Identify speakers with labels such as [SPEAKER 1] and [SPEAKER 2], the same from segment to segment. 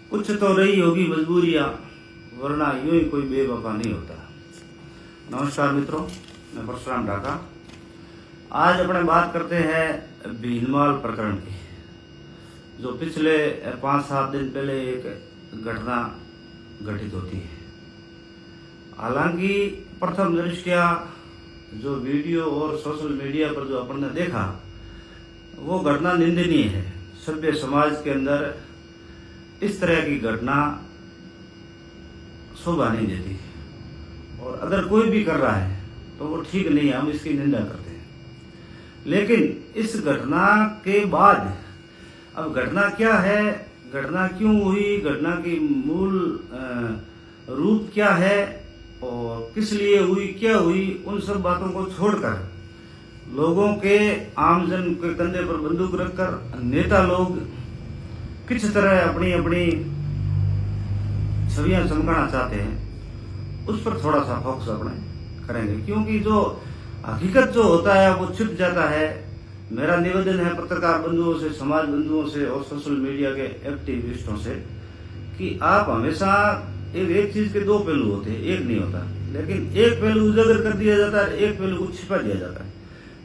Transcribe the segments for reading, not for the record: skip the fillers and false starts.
[SPEAKER 1] कुछ तो रही होगी मजबूरियां, वरना यूं ही कोई बेवफा नहीं होता। नमस्कार मित्रों, मैं परशुराम ढाका। आज अपने बात करते हैं भीनमाल प्रकरण की, जो पिछले 5-7 दिन पहले एक घटना घटित होती है। हालांकि प्रथम दृष्टया जो वीडियो और सोशल मीडिया पर जो अपन ने देखा वो घटना निंदनीय है। सभ्य समाज के अंदर इस तरह की घटना शोभा नहीं देती, और अगर कोई भी कर रहा है तो वो ठीक नहीं है, हम इसकी निंदा करते हैं। लेकिन इस घटना के बाद अब घटना क्या है, घटना क्यों हुई, घटना की मूल रूप क्या है और किस लिए हुई, क्या हुई, उन सब बातों को छोड़कर लोगों के आमजन के कंधे पर बंदूक रखकर नेता लोग किस तरह अपनी अपनी छवियां चमकाना चाहते हैं, उस पर थोड़ा सा फोकस अपने करेंगे। क्योंकि जो हकीकत जो होता है वो छिप जाता है। मेरा निवेदन है पत्रकार बंधुओं से, समाज बंधुओं से और सोशल मीडिया के एक्टिविस्टों से कि आप हमेशा एक चीज के दो पहलू होते हैं, एक नहीं होता। लेकिन एक पहलू उजागर कर दिया जाता है, एक पहलू को छिपा दिया जाता है।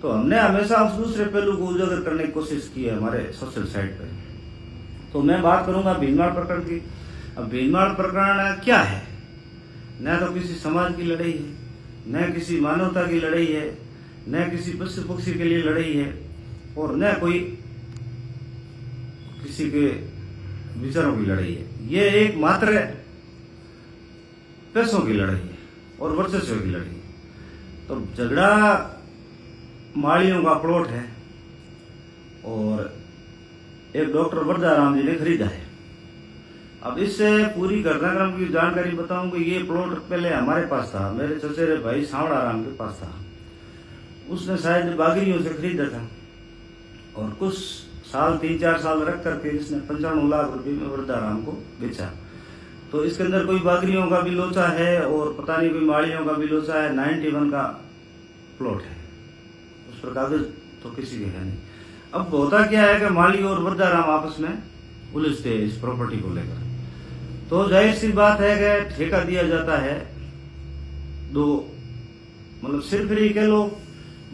[SPEAKER 1] तो हमने हमेशा उस दूसरे पहलू को उजागर करने की कोशिश की है हमारे सोशल साइट पर। तो मैं बात करूंगा भीनमाल प्रकरण की। अब भीनमाल प्रकरण क्या है? न तो किसी समाज की लड़ाई है, न किसी मानवता की लड़ाई है, न किसी पशु पक्षी के लिए लड़ाई है, और न कोई किसी के विचारों की लड़ाई है। ये एक मात्र पैसों की लड़ाई है और वर्चस्व की लड़ाई है। तो झगड़ा माड़ियों का प्लॉट है और एक डॉक्टर वरदाराम जी ने खरीदा है। अब इससे पूरी घटनाक्रम की जानकारी बताऊं कि ये प्लॉट पहले हमारे पास था, मेरे चचेरे भाई सांवड़ा राम के पास था। उसने शायद बागरियों से खरीदा था और कुछ साल 3-4 साल रख करके इसने 95 लाख रुपए में वरदाराम को बेचा। तो इसके अंदर कोई बागरियों का भी लोचा है और पता नहीं कोई माड़ियों का भी लोचा है। 91 का प्लॉट है, उस पर कागज तो किसी के है नहीं। अब होता क्या है कि माली और वरदाराम आपस में उलझते हैं इस प्रॉपर्टी को लेकर। तो जाहिर सी बात है कि ठेका दिया जाता है दो, मतलब सिर्फ ही कह लो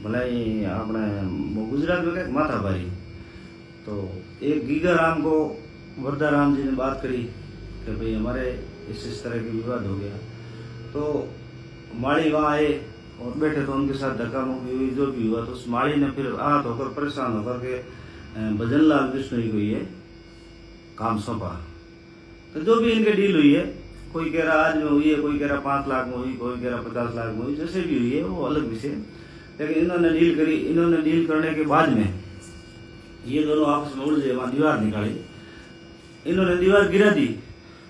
[SPEAKER 1] भले अपने गुजरात में क्या माथाभारी। तो एक गीगाराम को वरदाराम जी ने बात करी कि भाई हमारे इस तरह के विवाद हो गया। तो माली वहां आए और बैठे तो उनके साथ धक्का मुक्की हुई, जो भी हुआ। तो उस माली ने फिर आहत होकर परेशान होकर के भजनलाल बिश्नोई को ये काम सौंपा। तो जो भी इनके डील हुई है, कोई कह रहा आज में हुई है, कोई कह रहा 5 लाख में हुई, कोई कह रहा 50 लाख में हुई, जैसे भी हुई है वो अलग विषय। लेकिन इन्होंने डील करी। इन्होंने डील करने के बाद में ये दोनों आपस में उलझे, वहां दीवार निकाली, इन्होंने दीवार गिरा दी।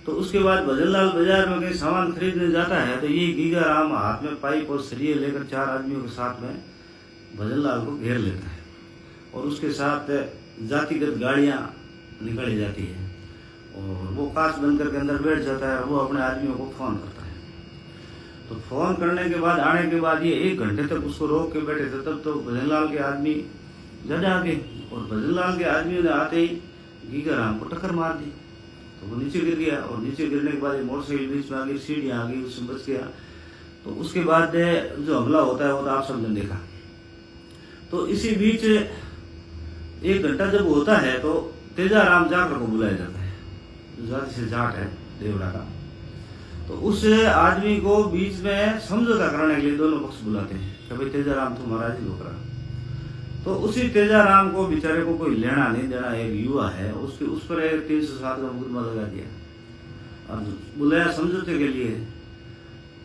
[SPEAKER 1] तो उसके बाद भजनलाल बाजार में कहीं सामान खरीदने जाता है तो ये गीगाराम हाथ में पाइप और सरिये लेकर 4 आदमियों के साथ में भजनलाल को घेर लेता है और उसके साथ जातिगत गाड़ियां निकाली जाती है और वो कांच बंद करके अंदर बैठ जाता है और वो अपने आदमियों को फोन करता है। तो फोन करने के बाद आने के बाद ये 1 घंटे तक उसको रोक के बैठे थे। तब तो भजनलाल के आदमी जज आ गए और भजनलाल के आदमियों ने आते ही गीगाराम को टक्कर मार दी। तो वो नीचे गिर गया और नीचे गिरने के बाद मोटरसाइकिल बीच में आ गई, सीढ़ियां आ गई, उससे बच गया। तो उसके बाद जो हमला होता है वो तो आप सब ने देखा। तो इसी बीच 1 घंटा जब होता है तो तेजाराम जाकर को बुलाया जाता है, जो जाति से जाट है देवड़ा का। तो उस आदमी को बीच में समझौता कराने के लिए दोनों पक्ष बुलाते हैं कि भाई तेजाराम तुम महाराज ही होकर। तो उसी तेजाराम को बेचारे को कोई लेना नहीं देना, एक युवा है, उसके उस पर 307 का मुकदमा लगा दिया और बुलाया समझौते के लिए।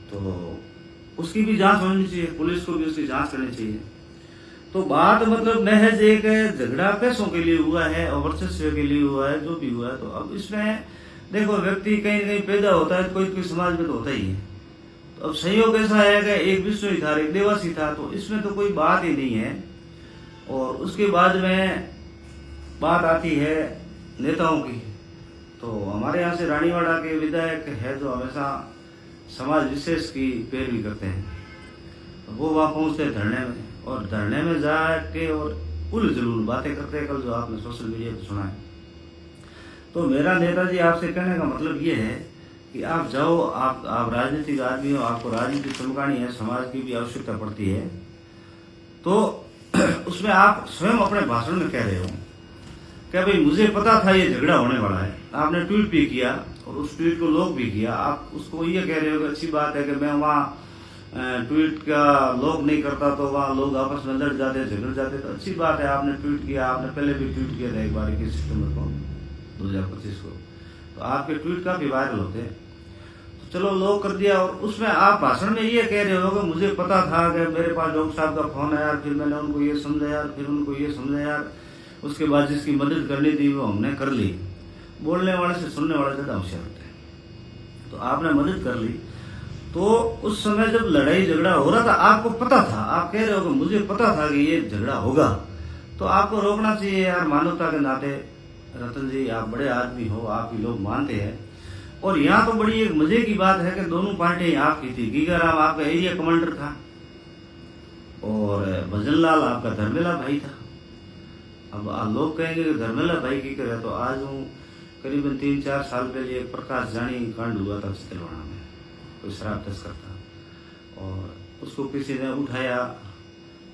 [SPEAKER 1] तो उसकी भी जांच होनी चाहिए, पुलिस को भी उसकी जांच करनी चाहिए। तो बात मतलब महज एक झगड़ा पैसों के लिए हुआ है और वर्चस्व के लिए हुआ है, जो भी हुआ है। तो अब इसमें देखो, व्यक्ति कहीं कहीं पैदा होता है, कोई कोई समाज में तो होता ही है। तो अब संयोग ऐसा है कि एक विष्णु था, एक देवासी था, तो इसमें तो कोई बात ही नहीं है। और उसके बाद में बात आती है नेताओं की। तो हमारे यहाँ से रानीवाड़ा के विधायक है जो हमेशा समाज विशेष की पैरवी करते हैं। तो वो वहाँ पहुँचते हैं धरने में, और धरने में जाके और उल जलूल बातें करते हैं। कल जो आपने सोशल मीडिया पर सुना है, तो मेरा नेताजी आपसे कहने का मतलब ये है कि आप जाओ, आप राजनीतिक आदमी हो, आपको राजनीति चमकानी है, समाज की भी आवश्यकता पड़ती है, तो उसमें आप स्वयं अपने भाषण में कह रहे हो क्या भाई मुझे पता था ये झगड़ा होने वाला है, आपने ट्वीट भी किया और उस ट्वीट को लोग भी किया, आप उसको ये कह रहे हो कि अच्छी बात है कि मैं वहाँ ट्वीट का लोग नहीं करता तो वहाँ लोग आपस में लड़ जाते, झगड़ जाते, तो अच्छी बात है आपने ट्वीट किया। आपने पहले भी ट्वीट किया था एक बार 21 सितंबर को 2025 को, तो आपके ट्वीट काफी वायरल होते हैं, तो चलो लोग कर दिया। और उसमें आप भाषण में ये कह रहे हो कि मुझे पता था कि मेरे पास डॉक्टर साहब का फोन आया, फिर मैंने उनको ये समझाया, फिर उनको ये समझाया, उसके बाद जिसकी मदद करनी थी वो हमने कर ली। बोलने वाले से सुनने वाले ज्यादा होशियार होते हैं। तो आपने मदद कर ली, तो उस समय जब लड़ाई झगड़ा हो रहा था आपको पता था, आप कह रहे हो कि मुझे पता था कि ये झगड़ा होगा, तो आपको रोकना चाहिए यार। मानवता के नाते रतन जी आप बड़े आदमी हो, आप ही लोग मानते हैं। और यहाँ तो बड़ी एक मजे की बात है कि दोनों पार्टियां आपकी थी। गीगाराम आपका एरिया कमांडर था और भजनलाल आपका धर्मेला भाई था। अब लोग कहेंगे कि धर्मेला भाई की करे, तो आज हूँ करीबन 3-4 साल पहले एक प्रकाश जानी कांड हुआ था चितलवाड़ा में, कोई शराब तस्कर था और उसको किसी ने उठाया,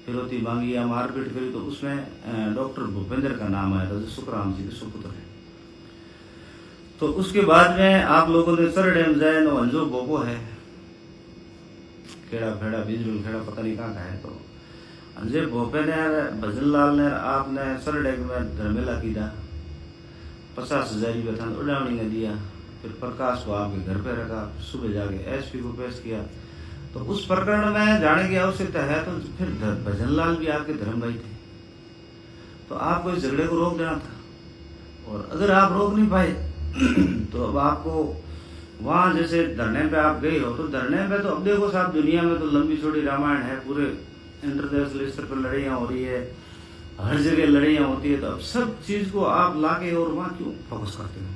[SPEAKER 1] फिरौती मांगी या मारपीट करी, तो उसमें डॉक्टर भूपेंद्र का नाम आया था जो सुखराम जी के सुपुत्र है। तो उसके बाद में आप लोगों ने सर डैम जाए नो अंजो बोबो है, खेड़ा फेड़ा बिजरुल खेड़ा पता नहीं कहाँ का है, तो अंजे भोपे ने भजनलाल ने आपने सर डैम में धर्मेला कीधा, 50,000 रुपये था उड़ावनी ने दिया, फिर प्रकाश को आपके घर पे रखा, सुबह जाके एसपी को पेश किया। तो उस प्रकरण में जाने की आवश्यकता है, तो फिर भजनलाल भी आपके धर्म भाई थे, तो आपको इस झगड़े को रोक देना था। और अगर आप रोक नहीं पाए तो अब आपको वहां जैसे धरने पे आप गए हो, तो धरने पे तो अब देखो साहब दुनिया में तो लंबी चौड़ी रामायण है, पूरे इंटरनेशनल स्तर पर लड़ाइयाँ हो रही है, हर जगह लड़ाइयाँ होती है, तो अब सब चीज को आप लाके और वहां क्यों फोकस करते हो?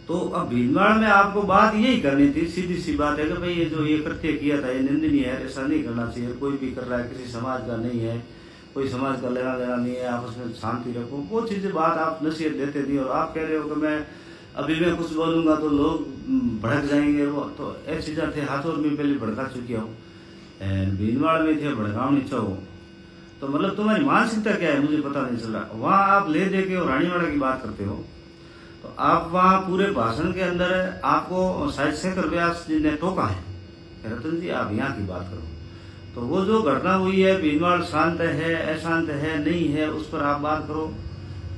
[SPEAKER 1] तो अब भीलवाड़ा में आपको बात यही करनी थी, सीधी सी बात है कि भाई ये जो ये कृत्य किया था ये निंदनीय है, ऐसा नहीं करना चाहिए। कोई भी कर रहा है किसी समाज का नहीं है, कोई समाज का लेना देना नहीं है, आपस में शांति रखो, वो चीजें बात आप नसीहत देते थी। और आप कह रहे हो कि मैं अभी मैं कुछ बोलूंगा तो लोग भड़क जाएंगे, वो तो ऐसी चीजें थे। हाथों में पहले भड़का चुकी हो, भीलवाड़ा में थे भड़कावनी चाहो, तो मतलब तुम्हारी मानसिकता क्या है मुझे पता नहीं चल रहा। वहां आप ले दे के और रानीवाड़ा की बात करते हो, तो आप वहां पूरे भाषण के अंदर आपको शायद शेखर व्यास जी ने टोका है, रतन जी आप यहाँ की बात करो। तो वो जो घटना हुई है, भीलवाड़ा शांत है, अशांत है, नहीं है, उस पर आप बात करो।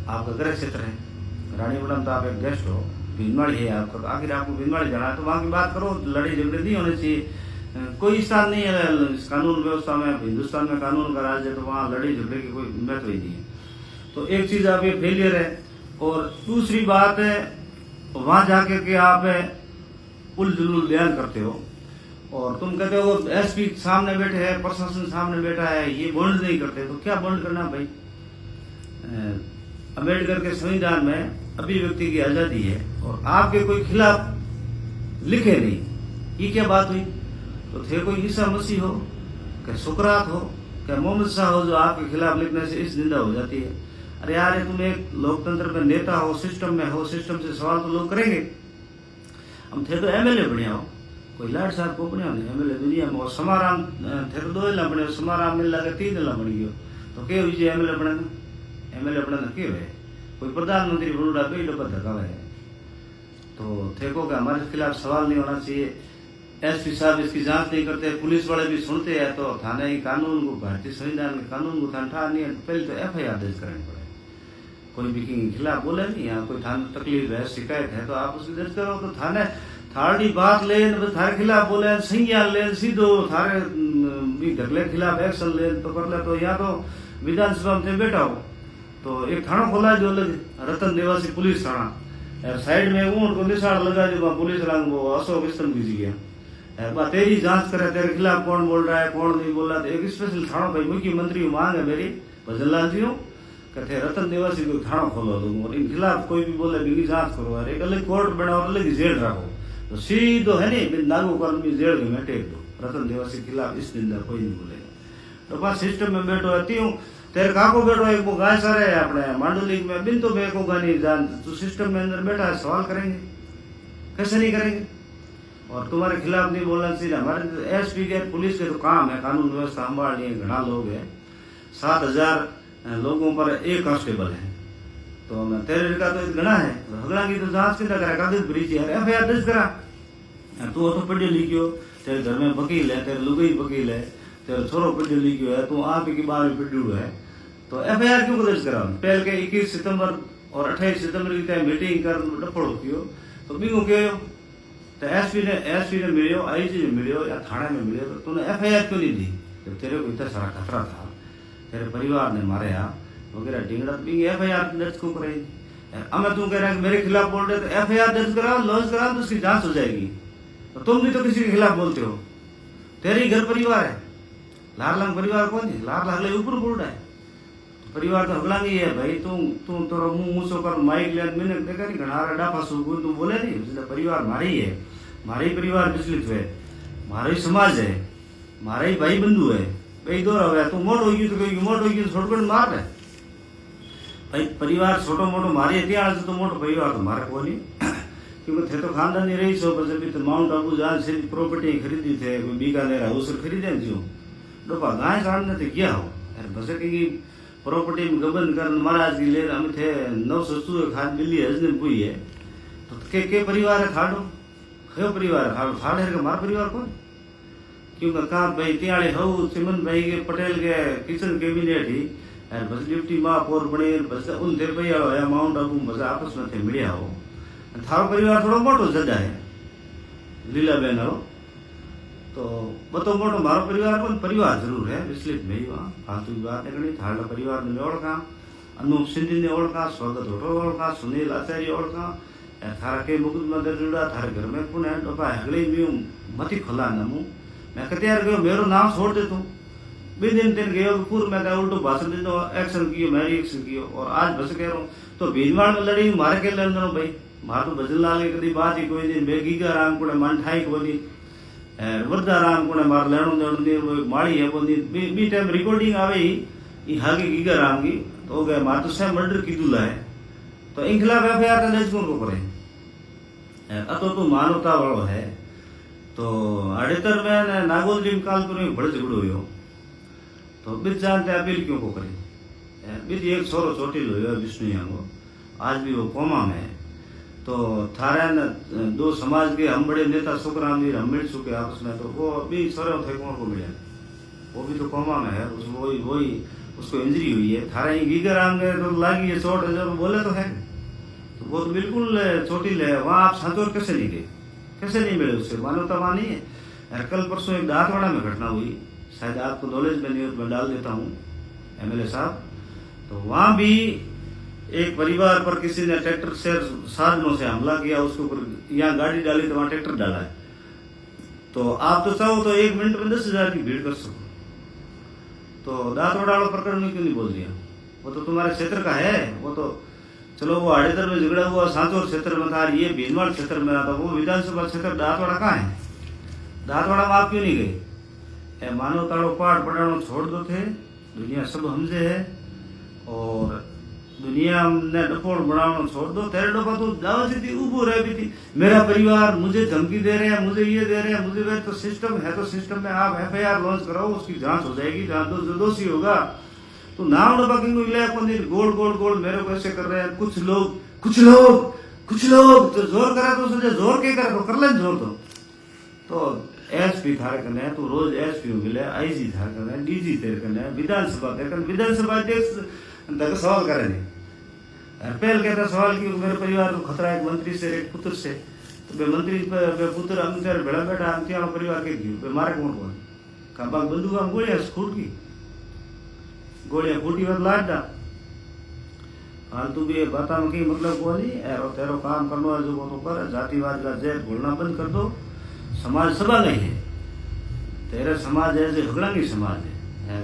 [SPEAKER 1] आपका गृह क्षेत्र है रानीवाड़ा में, तो आप एक गेस्ट हो, भीलवाड़ी है आपका, तो आखिर आपको भीलवाड़ी जाना है तो वहां की बात करो। लड़ाई झगड़े नहीं होने चाहिए, कोई स्थान नहीं है कानून व्यवस्था में, हिंदुस्तान में कानून का राज है, तो वहां लड़ाई झगड़े की कोई महत्व ही नहीं है। तो एक चीज आप ये फेलियर है। और दूसरी बात है वहां जाके के आप उल जुलूल बयान करते हो और तुम कहते हो एसपी सामने बैठे हैं, प्रशासन सामने बैठा है, ये बॉन्ड नहीं करते। तो क्या बॉन्ड करना भाई? अम्बेडकर के संविधान में अभिव्यक्ति की आजादी है और आपके कोई खिलाफ लिखे नहीं, ये क्या बात हुई? तो थे कोई ईसा मसीह हो, क्या सुकरात हो, क्या मोहम्मद शाह हो, जो आपके खिलाफ लिखने से इस निंदा हो जाती है? अरे यार तुम एक लोकतंत्र में नेता हो, सिस्टम में हो, सिस्टम से सवाल तो लोग करेंगे। हम थे तो एमएलए बढ़िया हो, कोई लाड साहब को बढ़िया नहीं एमएलए दुनिया में, और समाराम थे तो 2 ला बने, समाराम मिल लगे 3 ला बन गयो, तो के हुई एमएलए बने, एमएलए बने के है कोई प्रधानमंत्री बनूड़ा पे डब्बा धक्का है। तो थे को हमारे खिलाफ सवाल नहीं होना चाहिए, एसपी साहब इसकी जांच नहीं करते, पुलिस वाले भी सुनते हैं, तो थाने ही कानून को, भारतीय संविधान के कानून को थाना ठा नहीं है, पहले तो एफआईआर दर्ज करनी पड़े। कोई भी के खिलाफ बोले नहीं, यहाँ कोई थाने तकलीफ है, शिकायत है, तो आप उसकी दर्ज करो। तो थाने थारी बात ले थारे खिलाफ बोले, संज्ञान ले, सीधो थारे भी ढकले खिलाफ एक्शन ले तो कर ले। तो या तो विधानसभा में बैठा हो तो एक थाना खोला जो अलग रतन निवासी पुलिस थाना, साइड में ऊंट को निशान लगा जो पुलिस रंग वो अशोक स्तंभ की गया, तेरी जांच करे तेरे खिलाफ कौन बोल रहा है कौन नहीं बोल रहा। तो एक स्पेशल थाना भाई मुख्यमंत्री मांग है मेरी भजनलाल जी कहते रतन निवासी को थाना खोलो तुम और इन खिलाफ कोई भी बोले बिगी जांच करो, और एक अलग कोर्ट बनाओ और अलग जेल रखो, तो सीधो है नहीं लागू कर जेल में टेक दो। रतन निवासी खिलाफ इस दिन कोई नहीं बोलेगा। तो बस सिस्टम में बैठो रहती हूँ तेरे काको बैठो एक वो गाय सारे अपने मांडुली में बिन तो बेको गानी जान तू सिस्टम में अंदर बैठा है, सवाल करेंगे कैसे नहीं करेंगे। और तुम्हारे खिलाफ नहीं बोलना चाहिए। हमारे एसपी के पुलिस के तो काम है कानून व्यवस्था संभालनी है। घना लोग हैं, 7000 लोगों पर एक कांस्टेबल है, तो तेरे का तो घना है। हगड़ा की तो जांच कितना करा कागज ब्रिज है, एफआईआर दर्ज करा। तू तो पढ़ियो लिखियो, तेरे घर में वकील है, तेरे लुगाई वकील है, तेरे छोरो पढ़ियो लिखियो है, तू आप की 12वीं पढ़ियो है, तो एफआईआर क्यों दर्ज करा। पहले के 21 सितंबर और 28 सितंबर की मीटिंग कर डफड़ो कियो तो बिगो कहो तो एसपी ने मिलियो, आईजी ने मिलियो या थाने में मिलियो, तो तूने एफआईआर क्यों नहीं दी। जब तेरे को इतना सारा खतरा था, तेरे परिवार ने मारे वगैरह ढींगड़ा, एफआईआर दर्ज क्यों कराई। अब तू कह रहा है मेरे खिलाफ बोल रहे तो एफआईआर दर्ज कराओ, लॉन्च कराओ, तो उसकी जांच हो जाएगी। तो तुम भी तो किसी के खिलाफ बोलते हो, तेरे ही घर परिवार है। लार लांग परिवार कौन है, लार लागले ऊपर बोल रहा है। परिवार तो हगला नहीं है भाई। तू तोरा मुंह मूसो कर माइक ले मैंने देखा नहीं घना डाफा सुगु तू बोले नहीं। इसलिए परिवार मारी है, मारे परिवार विचलित है, मारे ही समाज है, मारे ही भाई बंधु है। भाई दो रहा तू मोट होगी तो कहीं मोट होगी छोड़कर मार रहे भाई। परिवार छोटो मोटो मारी है तो मोटो परिवार तो मारे को नहीं क्योंकि थे तो खानदानी रही सो बस अभी तो माउंट आबू जहाँ से प्रॉपर्टी खरीदी थे, कोई बीकानेर हाउस खरीदे जो डोपा गाय काटने थे क्या हो यार। बस कहीं प्रॉपर्टी में गबन कर महाराज की ले हम थे 900 खाद मिली हजने पुई है तो के परिवार है खाड़ो कयो परिवार है खाड़ो खाड़ है मार परिवार कौन क्योंकि कहा भाई त्याले हो सिमन भाई के पटेल के किचन कैबिनेट ही बस डिप्टी महापौर बने बस उन थे भाई या माउंट आबू बस आपस में थे मिलिया हो। थारो परिवार थोड़ो मोटो जजा है लीला बहन हो तो बतो मोटो मारो परिवार को परिवार जरूर है विचलित में ही वहाँ फालतू की बात नहीं थारा परिवार ने ओळखा, अनूप सिंधी ने ओळखा, स्वागत होटो ओळखा, सुनील आचार्य ओळखा, थारा के मुकुंद मंदिर जुड़ा थारे घर में कौन है डोपा हगले भी मती खुला नमू मैं कहते यार गयो मेरो नाम छोड़ दे तू बे दिन तेन गयो पूर्व में उल्टो भाषण दे दो एक्शन कियो मैं एक्शन कियो और आज बस कह रहा हूँ तो भीनवाड़ में लड़ी मारे के लड़ दो भाई मार तो भजन लाल के कदी बात ही कोई दिन बेगीगा राम को मन ठाई को दी वरदा राम को मार लेणो देणो दी माड़ी है बोली बी टाइम रिकॉर्डिंग आवे ही हागे गीगा राम की तो गए मार तो से मर्डर कीधुला है तो इन खिलाफ एफआईआर दर्ज को करे अतो तो मानवता वालो है। तो अड़ेतर में नागोल जी कालपुर में बड़ झगड़ो हुयो तो बिच जानते अपील क्यों को करे बिच एक छोरो चोटिल हुयो विष्णु यांगो आज भी वो कोमा में है। तो थारे न दो समाज के हम बड़े नेता सुखराम जी हम मिल चुके आपस में तो वो अभी सर थे कौन को मिले वो भी तो कोमा में है उसको वही उसको इंजरी हुई है। थारे गीगर आम गए तो लागी है चोट जो बोले तो है तो वो तो बिल्कुल चोटिल है। वहाँ आप सांतोर कैसे नहीं गए कैसे नहीं मिले उससे मानवता वहाँ नहीं है। कल परसों एक दांतवाड़ा में घटना हुई शायद आपको नॉलेज में नहीं मैं डाल देता हूँ एमएलए साहब। तो वहाँ भी एक परिवार पर किसी ने ट्रैक्टर से साधनों से हमला किया उसके ऊपर यहाँ गाड़ी डाली तो वहाँ ट्रैक्टर डाला है। तो आप तो चाहो तो 1 मिनट में 10,000 की भीड़ कर सको तो दांतवाड़ा वाला प्रकरण में क्यों नहीं बोल दिया। वो तो तुम्हारे क्षेत्र का है वो तो चलो वो आड़ेतर में झगड़ा हुआ सांचौर क्षेत्र में था ये भीनवाड़ क्षेत्र में था वो विधानसभा क्षेत्र दांतवाड़ा कहाँ है दांतवाड़ा में आप क्यों नहीं गए। मानवताड़ो पाठ पढ़ाना छोड़ दो थे दुनिया सब हमसे है और दुनिया ने डपोड़ बनाना छोड़ दो तेरे डोपा तो दावा थी उबो रह भी थी मेरा परिवार मुझे धमकी दे रहे हैं मुझे ये दे रहे हैं मुझे तो सिस्टम है तो सिस्टम में आप एफआईआर लॉन्च कराओ उसकी जांच हो जाएगी जहाँ दोषी होगा तो नाम डोपा किंग गोल गोल गोल मेरे को ऐसे कर रहे हैं कुछ लोग तो जोर करे तो सोचे जोर के करे तो कर ले जोर तो एसपी थारे कने तो रोज एसपी मिले आईजी थारे कने डीजी तेरे कने विधानसभा अध्यक्ष तक सवाल करे नहीं पहल कहता सवाल की मेरे परिवार को खतरा है मंत्री से एक पुत्र से तो वे मंत्री पुत्र हम तेरे बेड़ा बैठा हम त्यानो परिवार के क्यों मारे कौन काबा बंदूक हम गोलियां फूट की गोलियां फूटी और लाद दा फालतू भी बाता में की मतलब को नहीं एरो तेरो काम करनो है जो वो तो कर जातिवाद का जहर घोलना बंद कर दो। समाज सभा नहीं है तेरे समाज ऐसे हगड़ंगी समाज है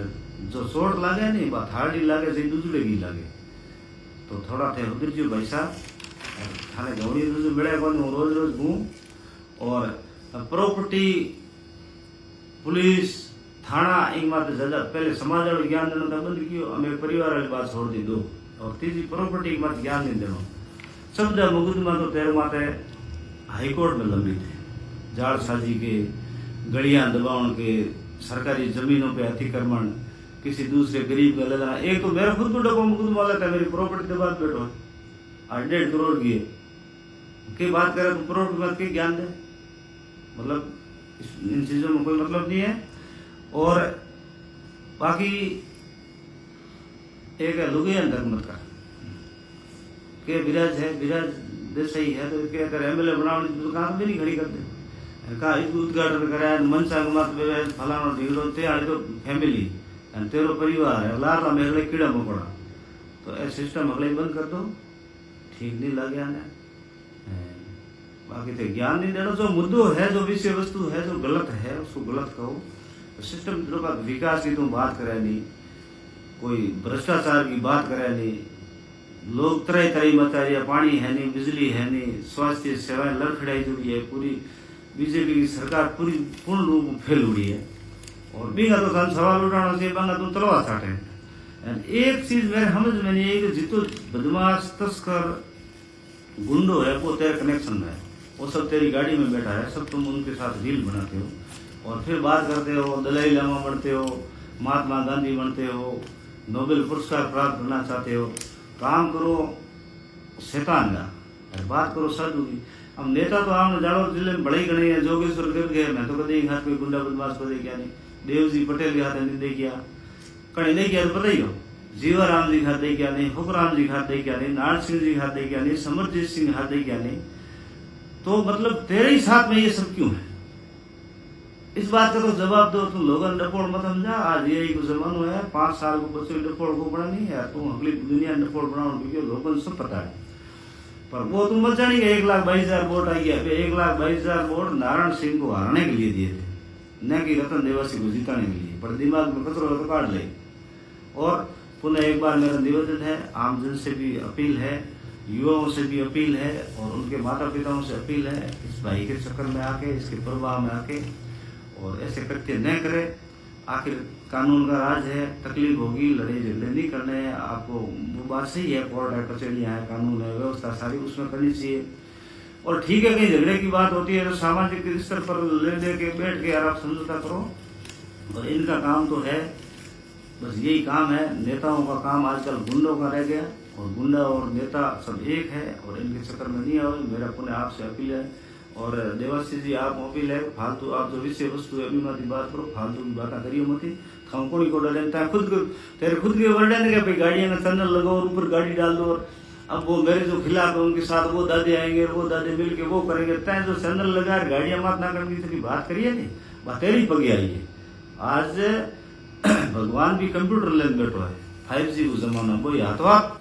[SPEAKER 1] जो चोट लागे नहीं बात हार्डी लागे से दूसरेगी लागे तो थोड़ा थे उधर जो भाई साहब थाने गौड़ी जो मिले कौन रोज घूम और प्रॉपर्टी पुलिस थाना एक मात्र ज्यादा पहले समाज वाले ज्ञान देना था बंद कियो, हमें परिवार वाली बात छोड़ दी दो, और तीसरी प्रॉपर्टी एक मात्र ज्ञान नहीं देना। सब मुकदमा तो तेरे माते हाईकोर्ट में लंबित है, जालसाजी के, गलियां दबावन के, सरकारी जमीनों पे अतिक्रमण, किसी दूसरे गरीब का लेना। एक तो मेरा खुद को डबा मुकदमा लेता है, मेरी प्रॉपर्टी के बाद बैठो 1.5 करोड़ की है, बात करे तो प्रॉपर्टी बात के ज्ञान दे, मतलब इन चीजों में कोई मतलब नहीं है। और बाकी एक है लुगियन धर्म का के विराज है, विराज देसाई है, तो इसके अगर एमएलए बनाने की दुकान भी नहीं खड़ी करते, कहा इसको उद्घाटन कराया मन संग मत फलाना ढीलो ते आए तो फैमिली तेरो परिवार है लाला मेरे कीड़ा मकोड़ा, तो ऐसा सिस्टम अगले बंद कर दो, ठीक नहीं लगे आने। बाकी तो ज्ञान नहीं देना, जो मुद्दों है, जो विषय वस्तु है, जो गलत है उसको गलत कहो। सिस्टम का विकास की तुम बात करे नहीं, कोई भ्रष्टाचार की बात करे नहीं, लोग तरह तरह मचा रहे, पानी है नहीं, बिजली है नहीं, स्वास्थ्य सेवाएं लड़खड़ाई जुड़ी है, पूरी बीजेपी की सरकार पूरी पूर्ण रूप में फेल हुई है। और बीघा तो हम सवाल उठाना चाहिए, बांगा तुम तलवार चाटे। एक चीज मेरे समझ में नहीं है कि जितो बदमाश तस्कर गुंडो है वो तेरे कनेक्शन में है, वो सब तेरी गाड़ी में बैठा है, सब तुम उनके साथ रील बनाते हो और फिर बात करते हो, दलाई लामा बनते हो, महात्मा गांधी बनते हो, नोबेल पुरस्कार प्राप्त करना चाहते हो। काम करो शैतान का, बात करो साधु की। अब नेता तो आम जालोर जिले में बड़े ही गणे हैं, जोगेश्वर गिर गए, मैं तो कदे हाथ में गुंडा बदमाश को दे क्या नहीं, देवजी पटेल के हाथ नहीं दे किया, कहीं नहीं किया तो पता ही हो, जीवाराम जी हाथ दे क्या नहीं, हुकराम जी हाथ दे क्या नहीं, नारायण सिंह जी हाथ दे क्या नहीं, समरजीत सिंह हाथ दे क्या नहीं। तो मतलब तेरे ही साथ में ये सब क्यों है? इस बात का तो जवाब दो। तुम लोगों ने डपोड़ मत समझा, आज यही को जमानो है, 5 साल को बच्चे डपोड़ को बड़ा नहीं है, तुम अगली दुनिया डपोड़ बनाओ, लोगों को सब पता है। पर वो तुम मत जानिए 1,22,000 वोट आई है, 1,22,000 वोट नारायण सिंह को हराने के लिए दिए थे, न कि रतन देवासी को जिताने के लिए। पर दिमाग में कचरो तो काट ले। और पुनः एक बार मेरा निवेदन है, आमजन से भी अपील है, युवाओं से भी अपील है और उनके माता पिताओं से अपील है, इस भाई के चक्कर में आके, इसके प्रभाव में आके और ऐसे कृत्य न करे। आखिर कानून का राज है, तकलीफ होगी, लड़ाई झगड़े नहीं करने हैं आपको, वो बात सही है, कोर्ट है, कचहरियां है, कानून है, व्यवस्था सारी उसमें करनी चाहिए। और ठीक है, कहीं झगड़े की बात होती है तो सामाजिक स्तर पर ले दे के बैठ के आप समझौता करो। और इनका काम तो है, बस यही काम है। नेताओं का काम आजकल गुंडों का रह गया, और गुंडा और नेता सब एक है, और इनके चक्कर में नहीं आओ। मेरा पुनः आपसे अपील है। और देवासी जी आप अपील है, फालतू आप जो विषय वस्तु है अभिमानी बात करो, फालतू की बात करियो मत। हम कोई को डरता खुद तेरे खुद के वर्डन के भाई गाड़ियां में टनल लगाओ और ऊपर गाड़ी डाल दो, और अब वो मेरे जो खिलाफ है उनके साथ वो दादे आएंगे, वो दादे मिल के वो करेंगे, तय जो चैनल लगा गाड़ियां मत ना करनी तो बात करिए नहीं, बात तेरी पगी आई है। आज भगवान भी कंप्यूटर लेन बैठो है, 5G को जमाना, वो हाथों हाथ